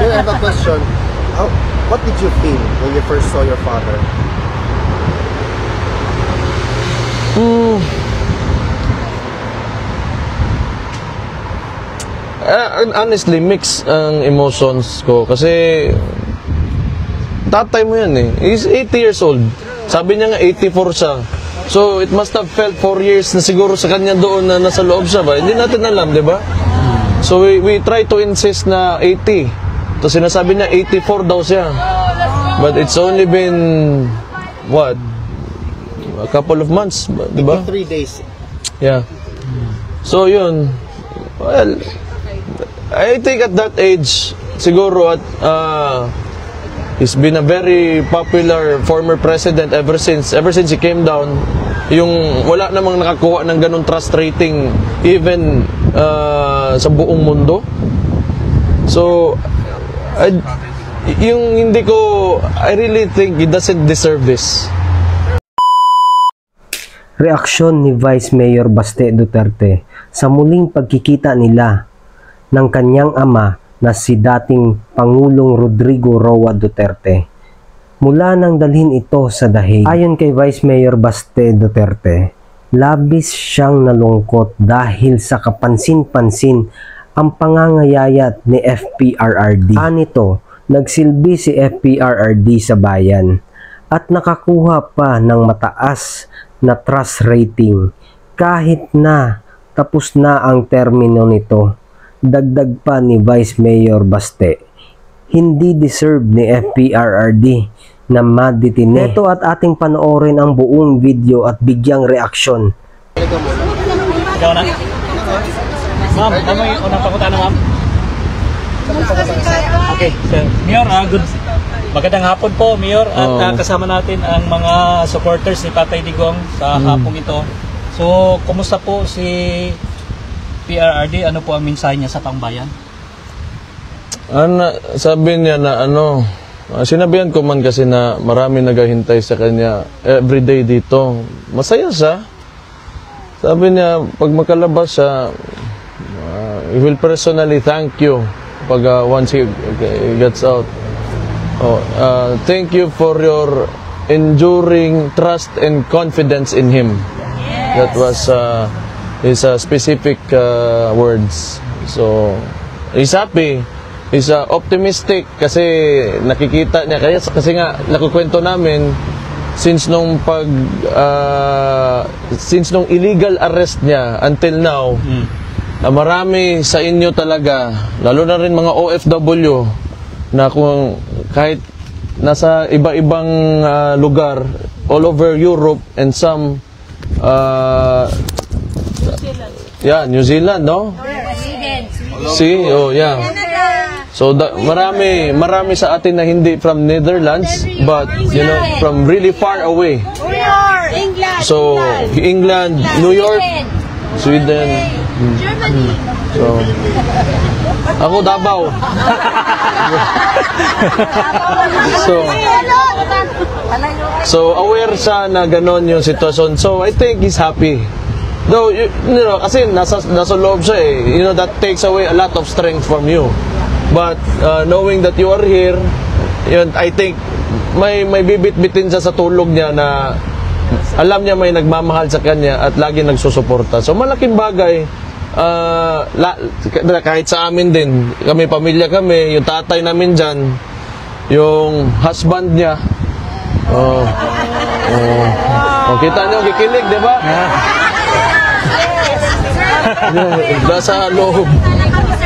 I have a question. What did you feel when you first saw your father? Honestly, mix ang emotions ko kasi tatay mo yan eh. He's 80 years old. Sabi niya nga 84 siya. So it must have felt 4 years na siguro sa kanya doon na nasa loob siya ba? Hindi natin alam, di ba? So we try to insist na 80. So sinasabi niya 84 daw siya. But it's only been what? A couple of months, di ba? 3 days. Yeah. So yun. Well, I think at that age, siguro at he's been a very popular former president ever since he came down. Yung wala namang nakakuha ng ganung trust rating even sa buong mundo. So yung hindi ko, I really think he doesn't deserve this. Reaksyon ni Vice Mayor Baste Duterte sa muling pagkikita nila ng kanyang ama na si dating Pangulong Rodrigo Roa Duterte. Mula nang dalhin ito sa Dahig, ayon kay Vice Mayor Baste Duterte, labis siyang nalungkot dahil sa kapansin-pansin ang pangangayayat ni FPRRD. Anito, nagsilbi si FPRRD sa bayan at nakakuha pa ng mataas na trust rating kahit na tapos na ang termino nito. Dagdag pa ni Vice Mayor Baste, hindi deserve ni FPRRD na madetine. Ito at ating panoorin ang buong video at bigyang reaksyon. Ikaw na? Ma'am, ano yung unang pakutan na ma'am? Okay, sir. Mayor, good. Magandang hapon po, Mayor. At kasama natin ang mga supporters ni Tatay Digong sa hapong ito. So, kumusta po si PRRD? Ano po ang mensahe niya sa pangbayan? Sabi niya na sinabihan ko man kasi na marami naghahintay sa kanya everyday dito. Masaya siya. Sabi niya, pag makalabas siya, he will personally thank you pag once he gets out. Thank you for your enduring trust and confidence in him. That was his specific words. So he's happy, he's optimistic kasi nakikita niya kasi nga nakukwento namin since nung illegal arrest niya until now, marami sa inyo talaga, lalo na rin mga OFW na kung kahit nasa iba-ibang lugar all over Europe and some New Zealand, no? See, yeah. So marami sa atin na hindi from Netherlands, but you know, from really far away. So England, New York, Sweden, Germany. So ako Davao. So aware siya na ganon yung sitwasyon. So I think he's happy. Though you know, kasi nasa loob siya eh. You know, that takes away a lot of strength from you. But knowing that you are here, yun, I think may bibit-bitin siya sa tulog niya na alam niya may nagmamahal sa kanya at lagi nagsusuporta. So malaking bagay, kahit sa amin din, kami pamilya kami, yung tatay namin dyan, yung husband niya, kita niyo, kikilig, di ba? Nasa loob.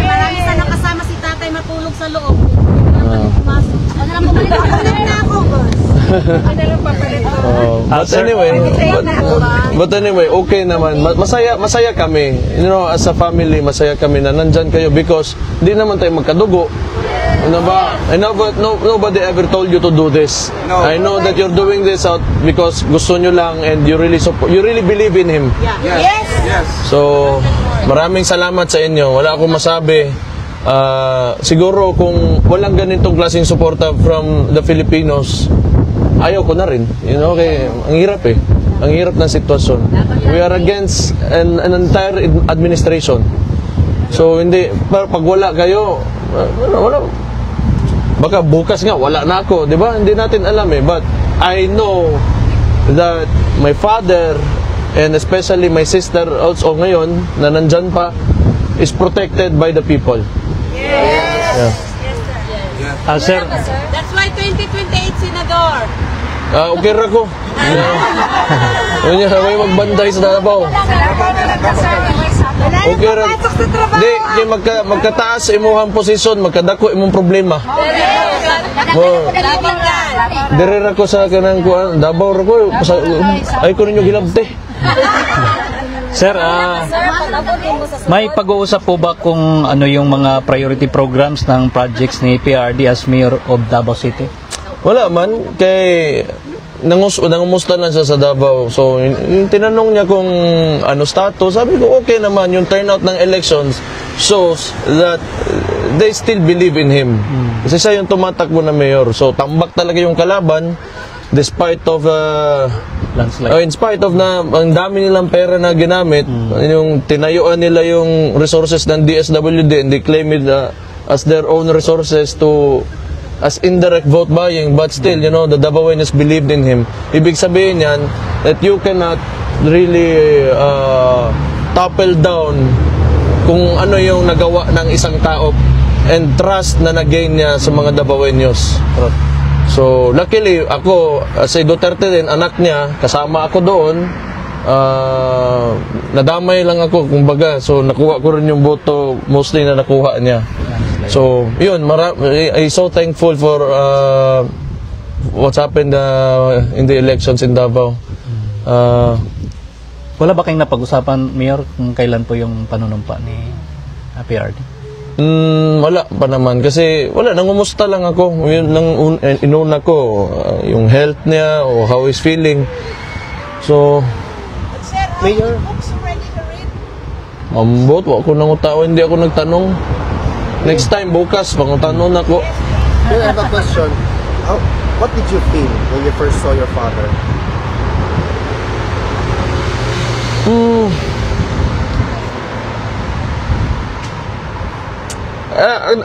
Marami sana kasama si tatay matulog sa loob. But anyway, okay naman. Masaya kami. You know, as a family, masaya kami na nandyan kayo because di naman tayo magkadugo. Ano ba? I know, but nobody ever told you to do this. No. I know that you're doing this out because gusto nyo lang and you really believe in him. Yeah. Yes. So, maraming salamat sa inyo. Wala akong masabi. Siguro kung walang ganitong klaseng suporta from the Filipinos, ayaw ko na rin. You know, okay, ang hirap eh. Ang hirap ng sitwasyon. We are against an entire administration. So, hindi, pag wala kayo, wala. Baka bukas nga, wala na ako, di ba? Hindi natin alam eh. But I know that my father and especially my sister also ngayon, na nandyan pa, is protected by the people. Yes. Yeah. Sir, That's why 2028 senador. Okay ra ko. Yun yan, may magbanday sa Davao. Okay ra. Di, magkataas imuhang posisyon, magkadako imong problema. Dire ra ko sa kanang kuan, Davao ra ko, ay ko ninyo gilabte. Sir, may pag-uusap po ba kung ano yung mga priority programs ng projects ni PRD as Mayor of Davao City? Wala man, kay nangumusta lang siya sa Davao. So, yung tinanong niya kung ano status, sabi ko okay naman, yung turnout ng elections shows that they still believe in him. Kasi siya yung tumatakbo na mayor. So, tambak talaga yung kalaban despite of Landslide. in spite of na ang dami nilang pera na ginamit, yung tinayuan nila yung resources ng DSWD and they claim it as their own resources to as indirect vote buying, but still, you know, the Davaoenos believed in him. Ibig sabihin yan, that you cannot really topple down kung ano yung nagawa ng isang tao and trust na nag-gain niya sa mga Davaoenos. So, luckily, ako, si Duterte din, anak niya, kasama ako doon, nadamay lang ako, kumbaga, so nakuha ko rin yung boto, mostly na nakuha niya. So, yun, I'm so thankful for what's happened in the elections in Davao. Wala ba kayong napag-usapan, Mayor, kung kailan po yung panunumpa ni PRD? Wala pa naman kasi wala, nangumusta lang ako. Yun lang inuna ko, yung health niya o how he's feeling. So, Mayor, ambot, wako nang utaw, hindi ako nagtanong. Next time, bukas, pangutanong ako. I have a question. What did you feel when you first saw your father?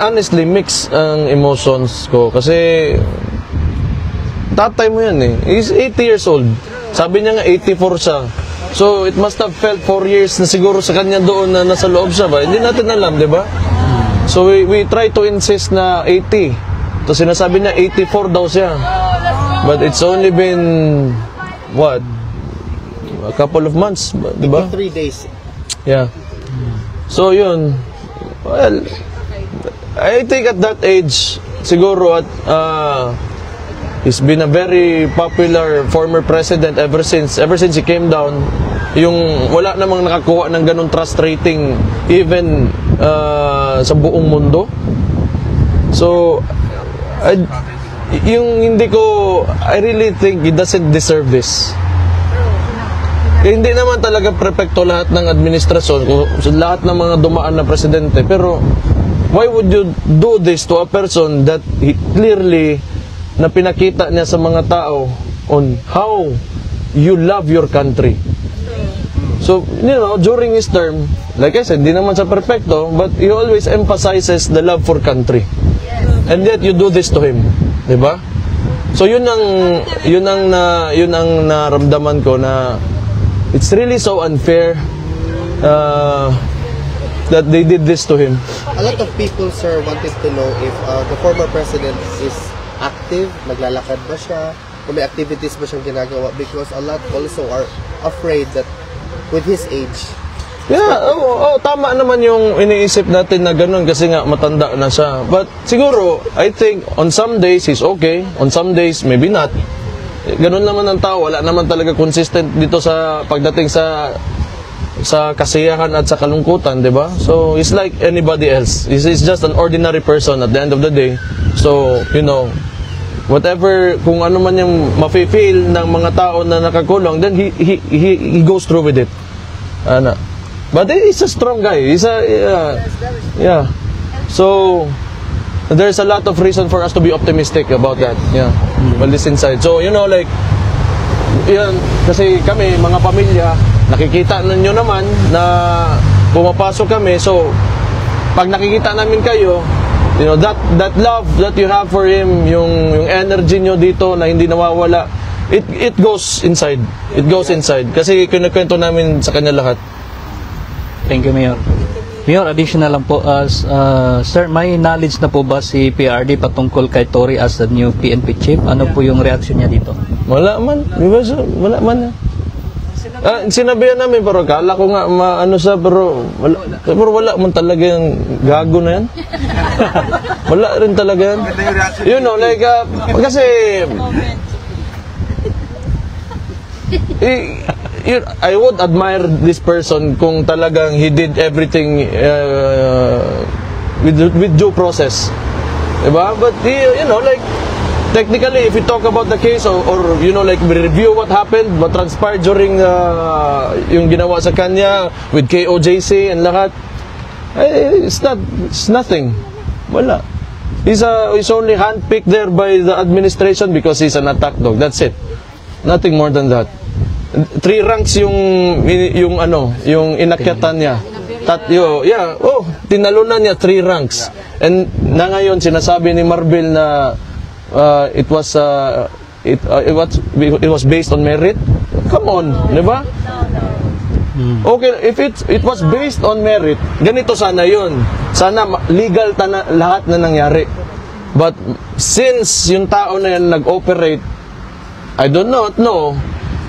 Honestly, mix ang emotions ko kasi tatay mo yan eh. He's 80 years old. Sabi niya nga 84 siya. So, it must have felt 4 years na siguro sa kanya doon na nasa loob siya ba? Hindi natin alam, di ba? So, we try to insist na 80. So, sinasabi niya 84 daw siya. But it's only been, what? A couple of months, di ba? 3 days. Yeah. So, yun. Well, I think at that age, siguro at he's been a very popular former president ever since he came down. Yung wala namang nakakuha ng ganung trust rating even sa buong mundo. So yung I really think he doesn't deserve this. Hindi naman talaga perfecto lahat ng administrasyon, lahat ng mga dumaan na presidente, pero why would you do this to a person that he clearly na pinakita niya sa mga tao on how you love your country? So, you know, during his term, like I said, di naman sa perfecto, but he always emphasizes the love for country. And yet you do this to him, di ba? So yun ang naramdaman ko na it's really so unfair that they did this to him. A lot of people, sir, wanted to know if the former president is active, naglalakad ba siya, kung may activities ba siyang ginagawa, because a lot also are afraid that with his age. Yeah, tama naman yung iniisip natin na ganun kasi nga matanda na siya. But siguro, I think on some days he's okay, on some days maybe not. Ganun naman ang tao, wala naman talaga consistent dito sa pagdating sa kasiyahan at sa kalungkutan, di ba? So, he's like anybody else. He's just an ordinary person at the end of the day. So, you know, whatever, kung ano man yung mafe-feel ng mga tao na nakakulong, then he goes through with it. But he's a strong guy. He's yeah. So, there's a lot of reason for us to be optimistic about that. Yeah. Well, this inside. So, you know, like, yan, kasi kami, mga pamilya, nakikita ninyo naman na pumapasok kami. So, pag nakikita namin kayo, You know, that love that you have for him, yung energy nyo dito na hindi nawawala, it goes inside. It goes inside. Kasi kinukwento namin sa kanya lahat. Thank you, Mayor. Mayor, additional lang po. Sir, may knowledge na po ba si PRD patungkol kay Tory as the new PNP chief? Ano po yung reaction niya dito? Wala man. Di ba? Wala man. Sinabihan namin, pero kala ko nga maano siya, pero wala man talaga yung gago na yan. Wala rin talaga yan. You know, like, kasi I would admire this person kung talagang he did everything with due process. Diba? But, you know, like, technically, if we talk about the case or you know, like, we review what happened, what transpired during yung ginawa sa kanya with KOJC and lahat, it's nothing. Wala. He's only handpicked there by the administration because he's an attack dog. That's it. Nothing more than that. 3 ranks yung inakyatan niya. Tinalunan niya 3 ranks. And na ngayon sinasabi ni Marbil na it was based on merit. Come on, di ba? Okay, if it was based on merit, ganito sana yun. Sana legal lahat na nangyari. But since yung tao na yan nag-operate, I do not know,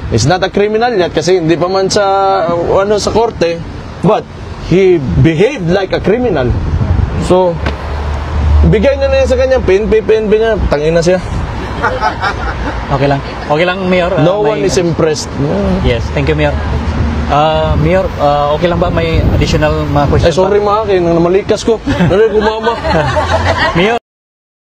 he's not a criminal yet kasi hindi pa man sa korte, but he behaved like a criminal. So, bigay na yan sa kanya, PNP niya, tangin na siya. Okay lang. Okay lang, Mayor. No one is impressed. Yes, thank you, Mayor. Mayor, okay lang ba may additional mga questions? Sorry mga akin, namalikas ko. Kumama. Mayor,